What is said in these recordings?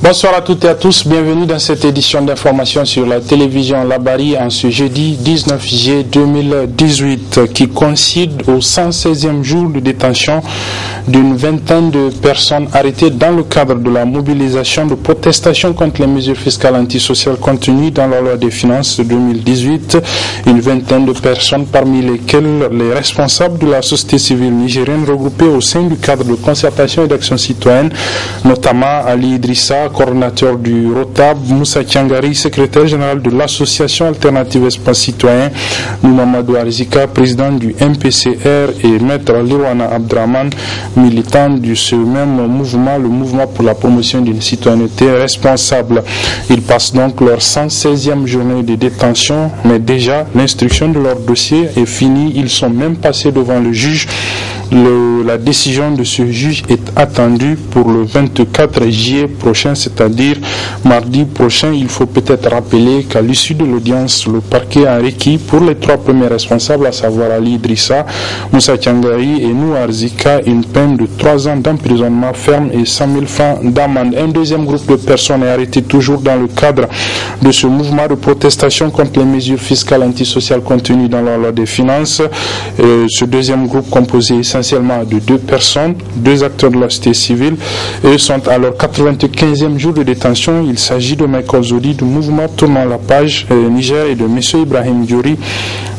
Bonsoir à toutes et à tous, bienvenue dans cette édition d'information sur la télévision Labari en ce jeudi 19 juillet 2018 qui coïncide au 116e jour de détention d'une vingtaine de personnes arrêtées dans le cadre de la mobilisation de protestation contre les mesures fiscales antisociales contenues dans la loi des finances 2018. Une vingtaine de personnes parmi lesquelles les responsables de la société civile nigérienne regroupés au sein du cadre de concertation et d'action citoyenne, notamment Ali Idrissa, coordinateur du ROTAB, Moussa Tiangari, secrétaire général de l'association alternative Espace Citoyen, Mamadou Arzika, président du MPCR et Maître Lirwana Abdraman, militant de ce même mouvement, le mouvement pour la promotion d'une citoyenneté responsable. Ils passent donc leur 116e journée de détention, mais déjà l'instruction de leur dossier est finie. Ils sont même passés devant le juge. La décision de ce juge est attendue pour le 24 juillet prochain, c'est-à-dire mardi prochain. Il faut peut-être rappeler qu'à l'issue de l'audience, le parquet a requis pour les trois premiers responsables, à savoir Ali Idrissa, Moussa Tiangari et Nou Arzika, une peine de 3 ans d'emprisonnement ferme et 100 000 francs d'amende. Un deuxième groupe de personnes est arrêté toujours dans le cadre de ce mouvement de protestation contre les mesures fiscales antisociales contenues dans la loi des finances. Ce deuxième groupe composé essentiellement de 2 personnes, 2 acteurs de la société civile, et sont à leur 95e jour de détention. Il s'agit de Michael Zodi du mouvement Tournant la page Niger et de M. Ibrahim Diori,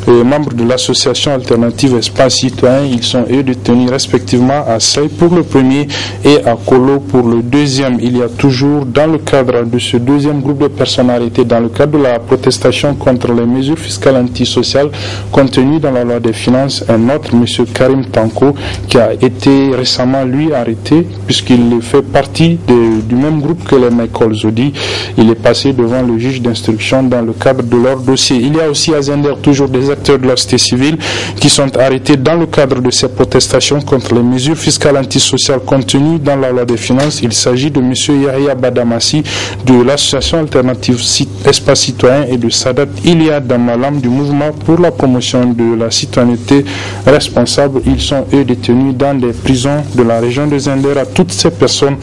membres de l'association alternative Espace Citoyen. Ils sont eux détenus respectivement à Sey pour le premier et à Kolo pour le deuxième. Il y a toujours dans le cadre de ce deuxième groupe de personnes arrêtées dans le cadre de la protestation contre les mesures fiscales antisociales contenues dans la loi des finances un autre, M. Karim Tanko, qui a été récemment lui arrêté puisqu'il fait partie du même groupe que les Michael Zodi. Il est passé devant le juge d'instruction dans le cadre de leur dossier. Il y a aussi à Zender toujours des acteurs de la société civile qui sont arrêtés dans le cadre de ces protestations contre les mesures fiscales antisociales contenues dans la loi des finances. Il s'agit de M. Yahya Badamassi de l'association alternative Espace Citoyen et de Sadat Iliad Damalam du mouvement pour la promotion de la citoyenneté responsable. Ils sont eux détenus dans des prisons de la région de Zender. À toutes ces personnes,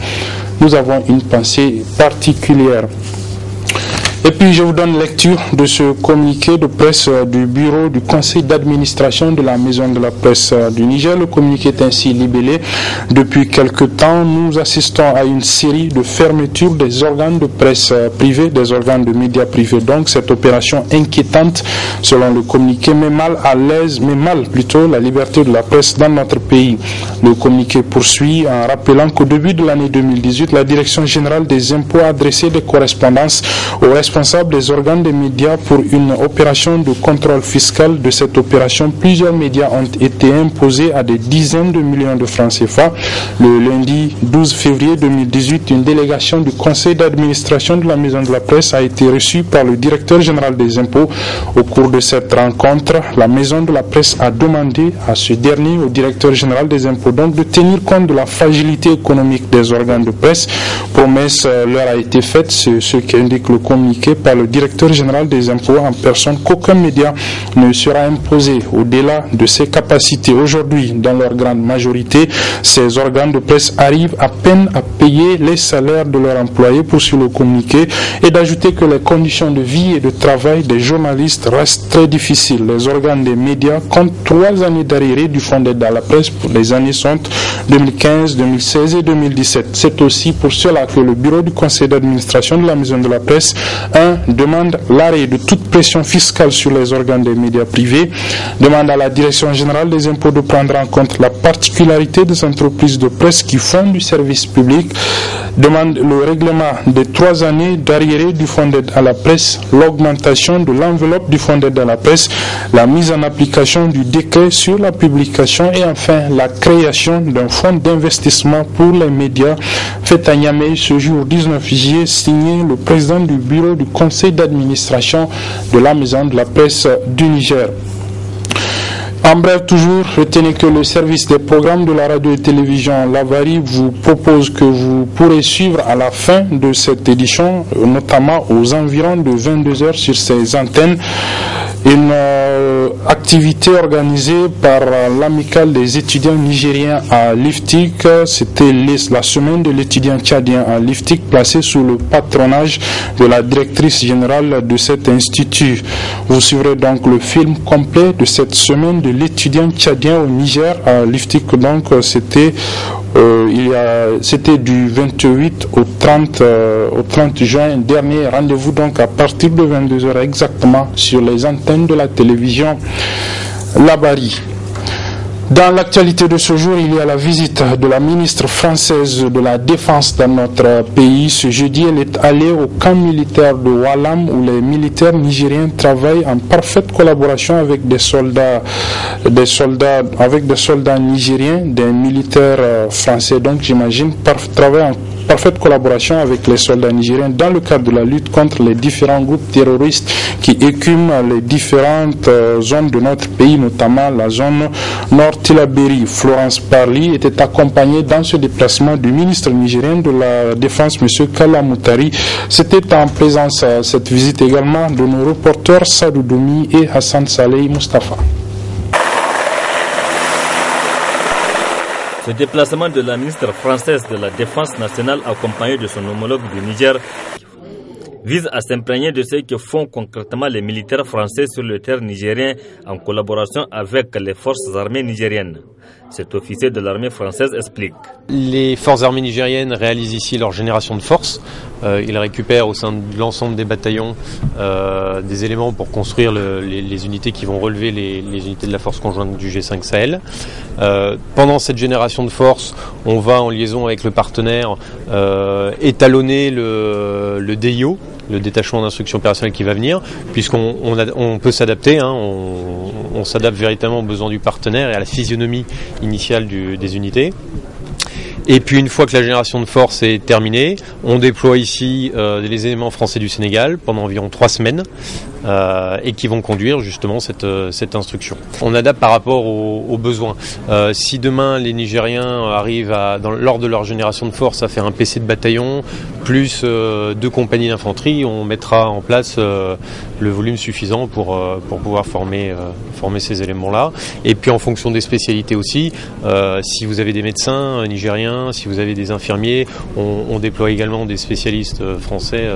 nous avons une pensée particulière. Et puis je vous donne lecture de ce communiqué de presse du bureau du conseil d'administration de la maison de la presse du Niger. Le communiqué est ainsi libellé. Depuis quelque temps, nous assistons à une série de fermetures des organes de presse privés, des organes de médias privés. Donc cette opération inquiétante, selon le communiqué, met mal la liberté de la presse dans notre pays. Le communiqué poursuit en rappelant qu'au début de l'année 2018, la Direction générale des impôts a adressé des correspondances aux responsables des organes des médias pour une opération de contrôle fiscal. De cette opération, plusieurs médias ont été imposés à des dizaines de millions de francs CFA. Le lundi 12 février 2018, une délégation du conseil d'administration de la maison de la presse a été reçue par le directeur général des impôts. Au cours de cette rencontre, la maison de la presse a demandé à ce dernier, au directeur général des impôts, donc de tenir compte de la fragilité économique des organes de presse. Promesse leur a été faite, c'est ce qu'indique le communiqué par le directeur général des impôts en personne, qu'aucun média ne sera imposé au-delà de ses capacités. Aujourd'hui, dans leur grande majorité, ces organes de presse arrivent à peine à payer les salaires de leurs employés, poursuit le communiqué, et d'ajouter que les conditions de vie et de travail des journalistes restent très difficiles. Les organes des médias comptent 3 années d'arriérés du fonds d'aide à la presse. Les années sont 2015, 2016 et 2017. C'est aussi pour cela que le bureau du conseil d'administration de la maison de la presse demande l'arrêt de toute pression fiscale sur les organes des médias privés, demande à la direction générale des impôts de prendre en compte la particularité des entreprises de presse qui font du service public, demande le règlement des 3 années d'arriérés du fonds d'aide à la presse, l'augmentation de l'enveloppe du fonds d'aide à la presse, la mise en application du décret sur la publication et enfin la création d'un fonds d'investissement pour les médias fait à Niamey ce jour 19 juillet, signé le président du bureau du conseil d'administration de la maison de la presse du Niger. En bref, toujours, retenez que le service des programmes de la radio et télévision Lavari vous propose que vous pourrez suivre à la fin de cette édition, notamment aux environs de 22h sur ses antennes, Une activité organisée par l'amicale des étudiants nigériens à l'IFTIC, c'était la semaine de l'étudiant tchadien à l'IFTIC, placée sous le patronage de la directrice générale de cet institut. Vous suivrez donc le film complet de cette semaine de l'étudiant tchadien au Niger à l'IFTIC. Donc c'était du 28 au 30 juin dernier. Rendez-vous donc à partir de 22h exactement sur les antennes de la télévision Labari. Dans l'actualité de ce jour, il y a la visite de la ministre française de la Défense dans notre pays. Ce jeudi, elle est allée au camp militaire de Walam où les militaires nigériens travaillent en parfaite collaboration avec des soldats nigériens, des militaires français. Donc j'imagine travaillent en parfaite collaboration avec les soldats nigériens dans le cadre de la lutte contre les différents groupes terroristes qui écument les différentes zones de notre pays, notamment la zone nord Tilaberi. Florence Parly était accompagnée dans ce déplacement du ministre nigérien de la Défense, M. Kalla Moutari. C'était en présence à cette visite également de nos reporters Sadou Doumi et Hassan Saleh Mustafa. Ce déplacement de la ministre française de la Défense nationale accompagnée de son homologue du Niger vise à s'imprégner de ce que font concrètement les militaires français sur le terrain nigérien en collaboration avec les forces armées nigériennes. Cet officier de l'armée française explique. Les forces armées nigériennes réalisent ici leur génération de force. Ils récupèrent au sein de l'ensemble des bataillons des éléments pour construire les unités qui vont relever les unités de la force conjointe du G5 Sahel. Pendant cette génération de force, on va en liaison avec le partenaire étalonner le DIO, le détachement d'instruction opérationnelle qui va venir, puisqu'on peut s'adapter, on s'adapte véritablement aux besoins du partenaire et à la physionomie initiale des unités. Et puis une fois que la génération de force est terminée, on déploie ici les éléments français du Sénégal pendant environ 3 semaines et qui vont conduire justement cette instruction. On adapte par rapport aux besoins. Si demain les Nigériens arrivent lors de leur génération de force à faire un PC de bataillon plus 2 compagnies d'infanterie, on mettra en place le volume suffisant pour pouvoir former ces éléments-là. Et puis en fonction des spécialités aussi, si vous avez des médecins nigériens, si vous avez des infirmiers, on déploie également des spécialistes français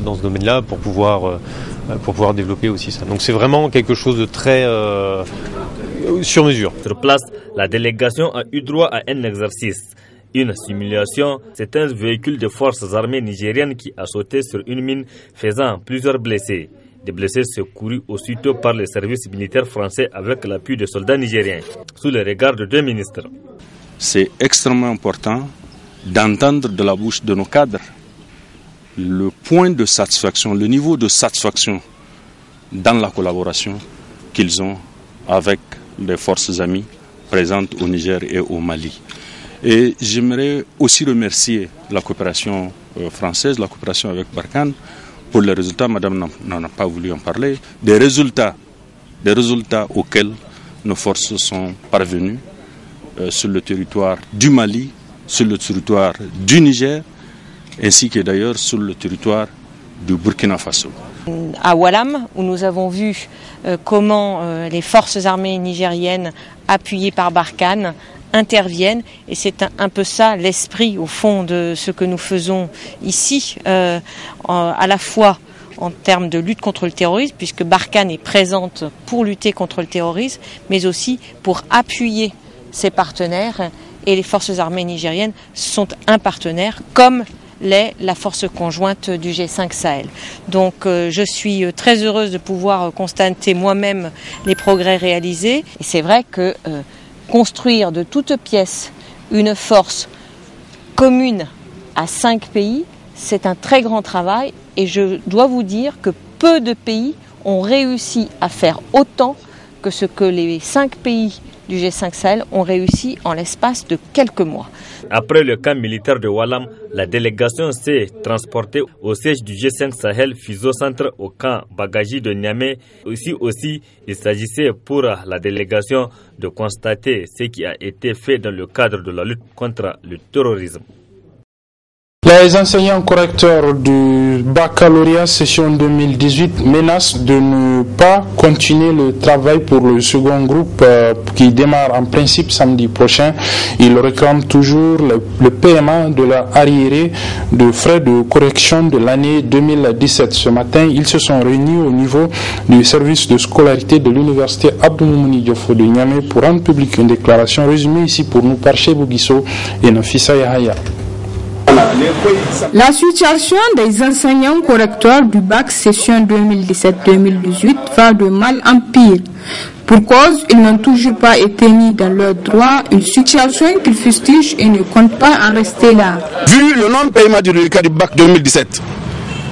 dans ce domaine-là pour pouvoir développer aussi ça. Donc c'est vraiment quelque chose de très sur mesure. Sur place, la délégation a eu droit à un exercice. Une simulation, c'est un véhicule de forces armées nigériennes qui a sauté sur une mine faisant plusieurs blessés. Des blessés secourus aussitôt par les services militaires français avec l'appui des soldats nigériens, sous le regard de 2 ministres. C'est extrêmement important d'entendre de la bouche de nos cadres le point de satisfaction, le niveau de satisfaction dans la collaboration qu'ils ont avec les forces amies présentes au Niger et au Mali. Et j'aimerais aussi remercier la coopération française, la coopération avec Barkhane, pour les résultats, madame n'en a pas voulu en parler, des résultats auxquels nos forces sont parvenues sur le territoire du Mali, sur le territoire du Niger, ainsi que d'ailleurs sur le territoire du Burkina Faso. À Walam, où nous avons vu comment les forces armées nigériennes, appuyées par Barkhane, interviennent, et c'est un peu ça l'esprit au fond de ce que nous faisons ici, à la fois en termes de lutte contre le terrorisme, puisque Barkhane est présente pour lutter contre le terrorisme, mais aussi pour appuyer ses partenaires, et les forces armées nigériennes sont un partenaire comme l'est la force conjointe du G5 Sahel. Donc je suis très heureuse de pouvoir constater moi-même les progrès réalisés, et c'est vrai que construire de toutes pièces une force commune à 5 pays, c'est un très grand travail, et je dois vous dire que peu de pays ont réussi à faire autant que ce que les 5 pays du G5 Sahel ont réussi en l'espace de quelques mois. Après le camp militaire de Walam, la délégation s'est transportée au siège du G5 Sahel Fiso-Centre au camp Bagaji de Niamey. Aussi, il s'agissait pour la délégation de constater ce qui a été fait dans le cadre de la lutte contre le terrorisme. Les enseignants correcteurs du baccalauréat session 2018 menacent de ne pas continuer le travail pour le second groupe qui démarre en principe samedi prochain. Ils réclament toujours le paiement de la arriérée de frais de correction de l'année 2017. Ce matin, ils se sont réunis au niveau du service de scolarité de l'université Abdou Moumouni Diofo de Niamey pour rendre publique une déclaration résumée ici pour nous par Chebou Guisso et Nafissa Yahaya. La situation des enseignants correcteurs du bac session 2017-2018 va de mal en pire. Pour cause, ils n'ont toujours pas été mis dans leurs droits, une situation qu'ils fustigent et ne comptent pas en rester là. Vu le non-paiement du reliquat du bac 2017,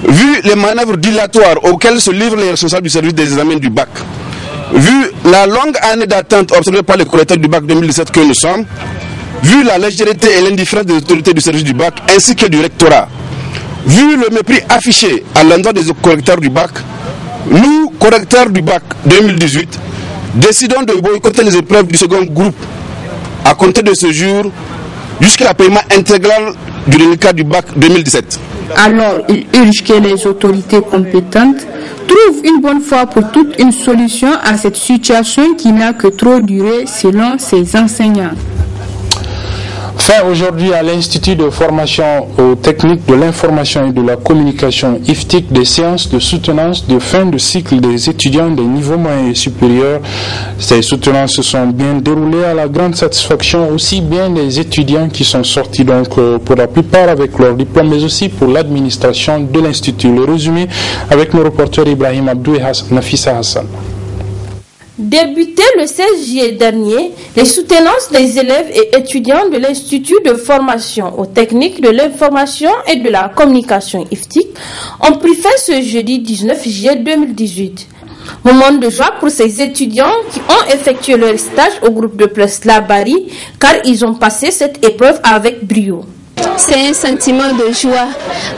vu les manœuvres dilatoires auxquelles se livrent les responsables du service des examens du bac, vu la longue année d'attente observée par les correcteurs du bac 2017 que nous sommes, vu la légèreté et l'indifférence des autorités du service du bac ainsi que du rectorat, vu le mépris affiché à l'endroit des correcteurs du bac, nous, correcteurs du bac 2018, décidons de boycotter les épreuves du second groupe à compter de ce jour jusqu'à le paiement intégral du reliquat du bac 2017. Alors, il urge que les autorités compétentes trouvent une bonne fois pour toutes une solution à cette situation qui n'a que trop duré selon ces enseignants. Fin aujourd'hui à l'Institut de formation aux techniques de l'information et de la communication IFTIC des séances de soutenance de fin de cycle des étudiants des niveaux moyens et supérieurs. Ces soutenances se sont bien déroulées à la grande satisfaction aussi bien des étudiants qui sont sortis donc pour la plupart avec leur diplôme mais aussi pour l'administration de l'Institut. Le résumé avec nos reporters Ibrahim Abdou et Nafissa Hassan. Débuté le 16 juillet dernier, les soutenances des élèves et étudiants de l'Institut de formation aux techniques de l'information et de la communication IFTIC ont pris fin ce jeudi 19 juillet 2018. Moment de joie pour ces étudiants qui ont effectué leur stage au groupe de presse Labari car ils ont passé cette épreuve avec brio. C'est un sentiment de joie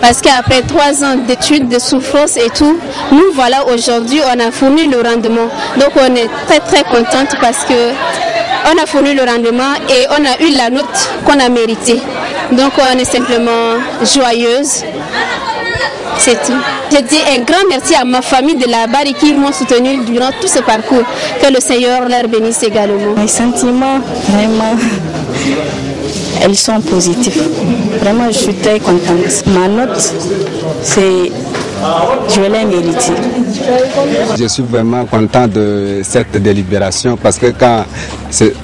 parce qu'après 3 ans d'études, de souffrance et tout, nous voilà aujourd'hui, on a fourni le rendement. Donc on est très contente parce que on a fourni le rendement et on a eu la note qu'on a méritée. Donc on est simplement joyeuse. C'est tout. Je dis un grand merci à ma famille de la Bari qui m'ont soutenu durant tout ce parcours. Que le Seigneur leur bénisse également. Mes sentiments, vraiment, elles sont positives. Vraiment, je suis très contente. Ma note, je l'ai méritée. Je suis vraiment content de cette délibération parce que quand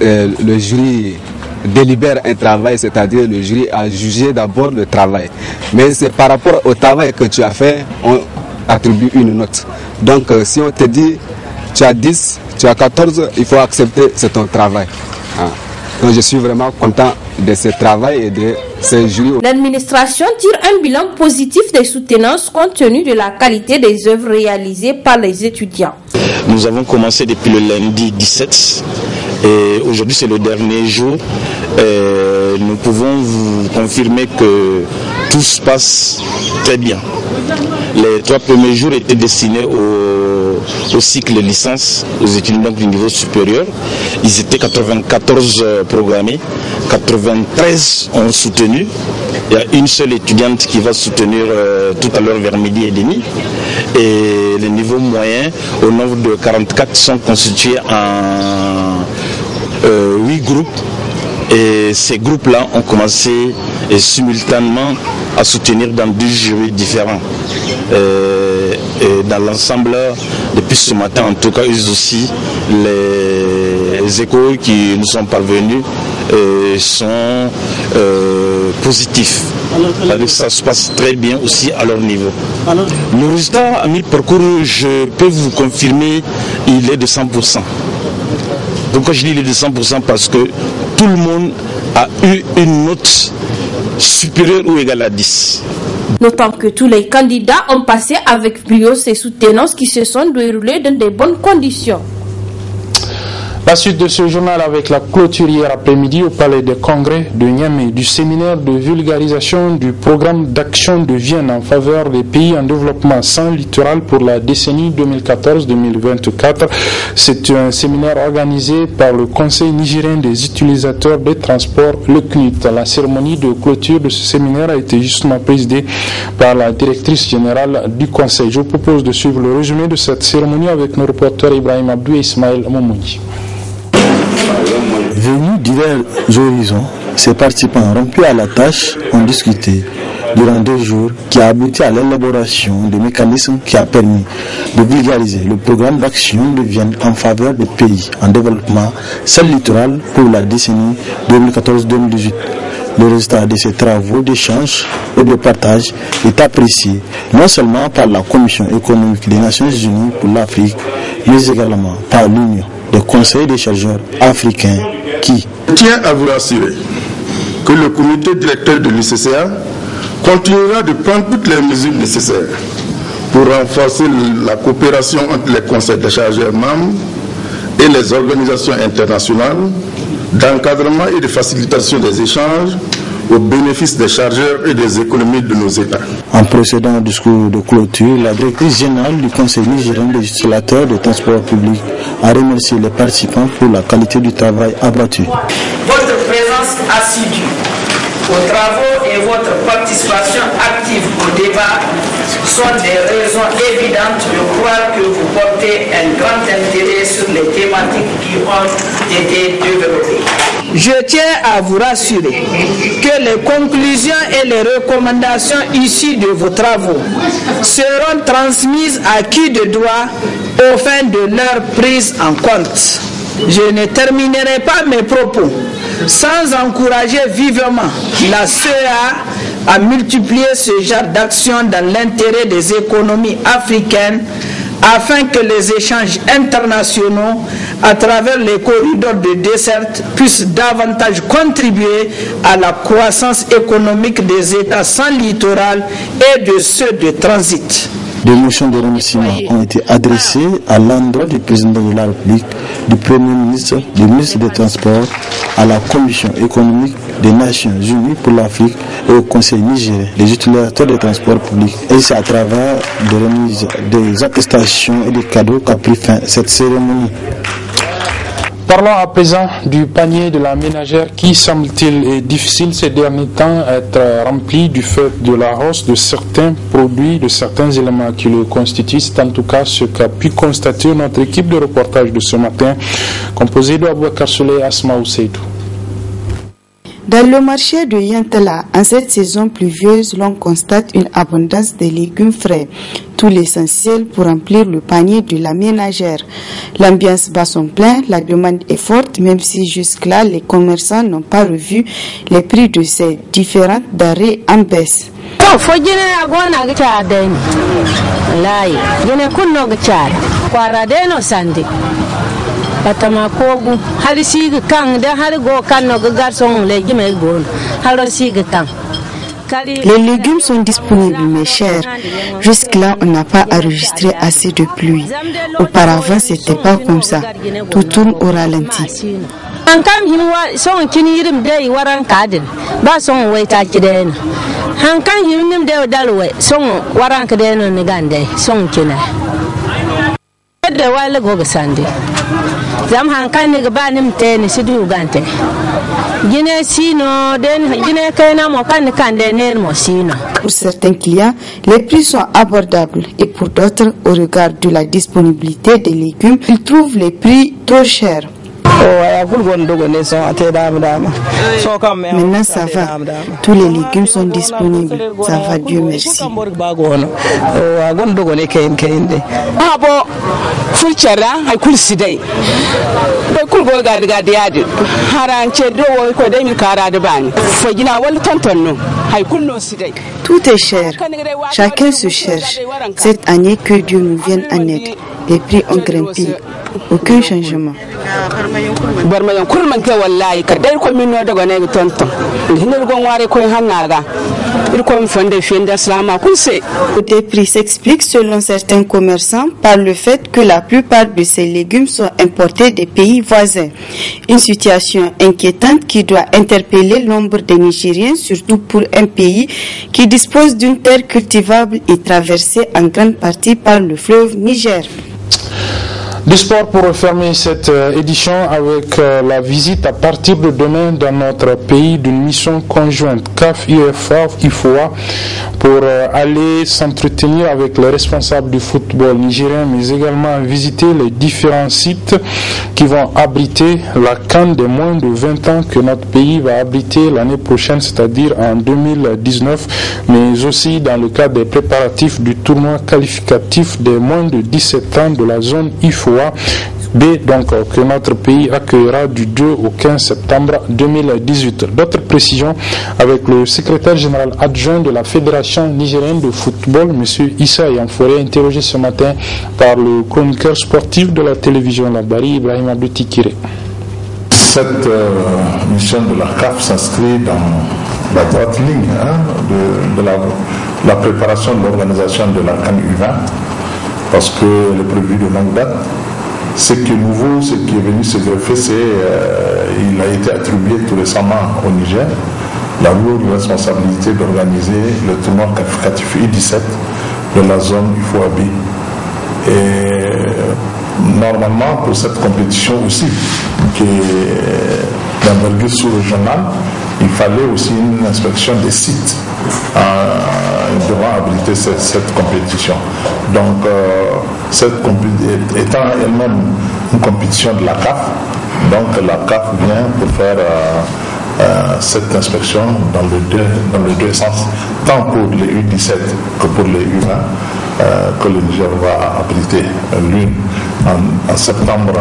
le jury délibère un travail, c'est-à-dire le jury a jugé d'abord le travail. Mais c'est par rapport au travail que tu as fait, on attribue une note. Donc si on te dit tu as 10, tu as 14, il faut accepter, c'est ton travail. Donc je suis vraiment content de ce travail et de ce jury. L'administration tire un bilan positif des soutenances compte tenu de la qualité des œuvres réalisées par les étudiants. Nous avons commencé depuis le lundi 17 et aujourd'hui c'est le dernier jour. Nous pouvons vous confirmer que tout se passe très bien. Les 3 premiers jours étaient destinés au cycle de licence, aux étudiants du niveau supérieur. Ils étaient 94 programmés, 93 ont soutenu. Il y a une seule étudiante qui va soutenir tout à l'heure vers midi et demi. Et les niveaux moyens, au nombre de 44, sont constitués en 8 groupes. Et ces groupes-là ont commencé simultanément à soutenir dans 2 jurys différents. Et dans l'ensemble, depuis ce matin, en tout cas, eux aussi, les échos qui nous sont parvenus sont positifs. Ça se passe très bien aussi à leur niveau. Le résultat à mi-parcours, je peux vous confirmer, il est de 100%. Pourquoi je dis il est de 100% parce que tout le monde a eu une note supérieure ou égale à 10. Notant que tous les candidats ont passé avec brio ces soutenances qui se sont déroulées dans de bonnes conditions. La suite de ce journal avec la clôture hier après-midi au Palais des Congrès de Niamey du séminaire de vulgarisation du programme d'action de Vienne en faveur des pays en développement sans littoral pour la décennie 2014-2024. C'est un séminaire organisé par le Conseil nigérien des utilisateurs des transports, le CNUT. La cérémonie de clôture de ce séminaire a été justement présidée par la directrice générale du Conseil. Je vous propose de suivre le résumé de cette cérémonie avec nos reporters Ibrahim Abdou et Ismaël Momouni. Venus divers horizons, ces participants rompus à la tâche ont discuté durant 2 jours qui a abouti à l'élaboration des mécanismes qui a permis de vulgariser le programme d'action de Vienne en faveur des pays en développement sans littoral pour la décennie 2014-2018. Le résultat de ces travaux d'échange et de partage est apprécié non seulement par la Commission économique des Nations Unies pour l'Afrique, mais également par l'Union des conseils des chercheurs africains qui... Je tiens à vous rassurer que le comité directeur de l'UCCA continuera de prendre toutes les mesures nécessaires pour renforcer la coopération entre les conseils des chercheurs membres et les organisations internationales d'encadrement et de facilitation des échanges au bénéfice des chargeurs et des économies de nos États. En procédant au discours de clôture, la directrice générale du Conseil nigérien des utilisateurs des transports publics a remercié les participants pour la qualité du travail abattu. Votre présence assidue aux travaux et votre participation active au débat sont des raisons évidentes de croire que vous portez un grand intérêt sur les thématiques qui ont été développées. Je tiens à vous rassurer que les conclusions et les recommandations issues de vos travaux seront transmises à qui de droit aux fins de leur prise en compte. Je ne terminerai pas mes propos sans encourager vivement la CEA à multiplier ce genre d'actions dans l'intérêt des économies africaines afin que les échanges internationaux à travers les corridors de desserte puissent davantage contribuer à la croissance économique des États sans littoral et de ceux de transit. Des motions de remerciement ont été adressées à l'endroit du président de la République, du Premier ministre, du ministre des Transports, à la Commission économique des Nations Unies pour l'Afrique et au Conseil nigérien des utilisateurs des transports publics. Et c'est à travers des remises, des attestations et des cadeaux qu'a pris fin cette cérémonie. Parlons à présent du panier de la ménagère qui, semble-t-il, est difficile ces derniers temps à être rempli du fait de la hausse de certains produits, de certains éléments qui le constituent. C'est en tout cas ce qu'a pu constater notre équipe de reportage de ce matin, composée d'Abouakar Souley et Asma Ousseidou. Dans le marché de Yantala, en cette saison pluvieuse, l'on constate une abondance de légumes frais, tout l'essentiel pour remplir le panier de la ménagère. L'ambiance bat son plein, la demande est forte, même si jusque-là, les commerçants n'ont pas revu les prix de ces différentes denrées en baisse. Batama kogu hali siga kang de hali go kanno garçon le gime gon halo siga kang. Les légumes sont disponibles mais chers. Jusque-là, on n'a pas enregistré assez de pluie. Auparavant, c'était pas comme ça. Tout tourne au ralenti. Hankam hinwa son kinirim de waran kadin ba son wai ta kiden. Hankan hinim de dalwe son waran kadin ne gande son kina. Da wala go sande. Zam hankan ne gaba nim te ne sidu gante gine sino den gine kayna mo kan de ner mo sino. Pour certains clients, les prix sont abordables et pour d'autres, au regard de la disponibilité des légumes, ils trouvent les prix trop chers. Maintenant ça va, tous les légumes sont disponibles, ça va, Dieu merci. Tout est cher, chacun se cherche. Cette année, que Dieu nous vienne en aide. Les prix ont grimpé, aucun changement. Le prix s'explique selon certains commerçants par le fait que la plupart de ces légumes sont importés des pays voisins. Une situation inquiétante qui doit interpeller nombre de Nigériens, surtout pour un pays qui dispose d'une terre cultivable et traversée en grande partie par le fleuve Niger. Du sport pour refermer cette édition avec la visite à partir de demain dans notre pays d'une mission conjointe CAF-IFOA pour aller s'entretenir avec les responsables du football nigérien, mais également visiter les différents sites qui vont abriter la CAN des moins de 20 ans que notre pays va abriter l'année prochaine, c'est-à-dire en 2019, mais aussi dans le cadre des préparatifs du tournoi qualificatif des moins de 17 ans de la zone IFOA B, donc que notre pays accueillera du 2 au 15 septembre 2018. D'autres précisions avec le secrétaire général adjoint de la Fédération nigérienne de football, M. Issa Yanforé, interrogé ce matin par le chroniqueur sportif de la télévision Labari, Ibrahim Abdou Tikiré. Cette mission de la CAF s'inscrit dans la droite ligne de la préparation de l'organisation de la CAN U20, parce que le prévu de longue date. Ce qui est nouveau, ce qui est venu se greffer, c'est il a été attribué tout récemment au Niger la lourde responsabilité d'organiser le tournoi qualificatif U17 de la zone IFOA-B. Et normalement, pour cette compétition aussi, qui est d'envergure sous-régionale, il fallait aussi une inspection des sites devant abriter cette compétition. Donc, étant elle-même une compétition de la CAF, donc la CAF vient pour faire cette inspection dans les deux sens, tant pour les U17 que pour les U20, que le Niger va abriter l'une en septembre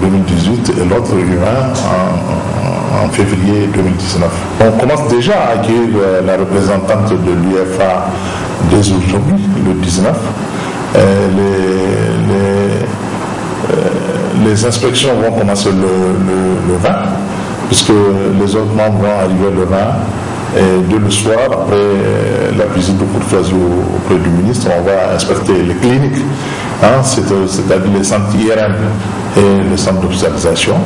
2018 et l'autre U20 en février 2019. On commence déjà à accueillir la représentante de l'UEFA dès aujourd'hui, le 19. Les inspections vont commencer le 20, puisque les autres membres vont arriver le 20. Et dès le soir, après la visite de courtoisie auprès du ministre, on va inspecter les cliniques, c'est-à-dire les centres IRM et les centres d'hospitalisation.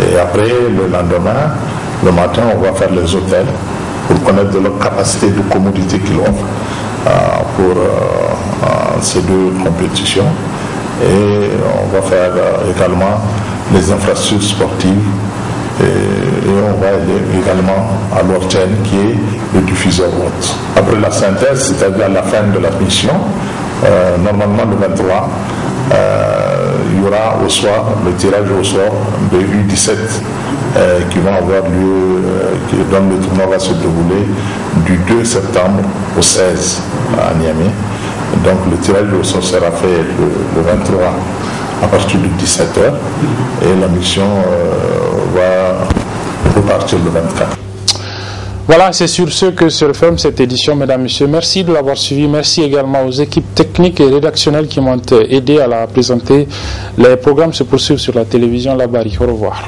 Et après, le lendemain, le matin, on va faire les hôtels pour connaître de leur capacité de commodité qu'ils offrent pour ces deux compétitions. Et on va faire également les infrastructures sportives. Et on va aller également à l'Orten qui est le diffuseur haute. Après la synthèse, c'est-à-dire à la fin de la mission, normalement le 23, il y aura au soir le tirage au sort de U17 qui vont avoir lieu, dont le tournoi va se dérouler du 2 septembre au 16 à Niamey. Donc le tirage au sort sera fait le 23 à partir de 17h et la mission va repartir le 24. Voilà, c'est sur ce que se referme cette édition, mesdames et messieurs. Merci de l'avoir suivi. Merci également aux équipes techniques et rédactionnelles qui m'ont aidé à la présenter. Les programmes se poursuivent sur la télévision Labari. Au revoir.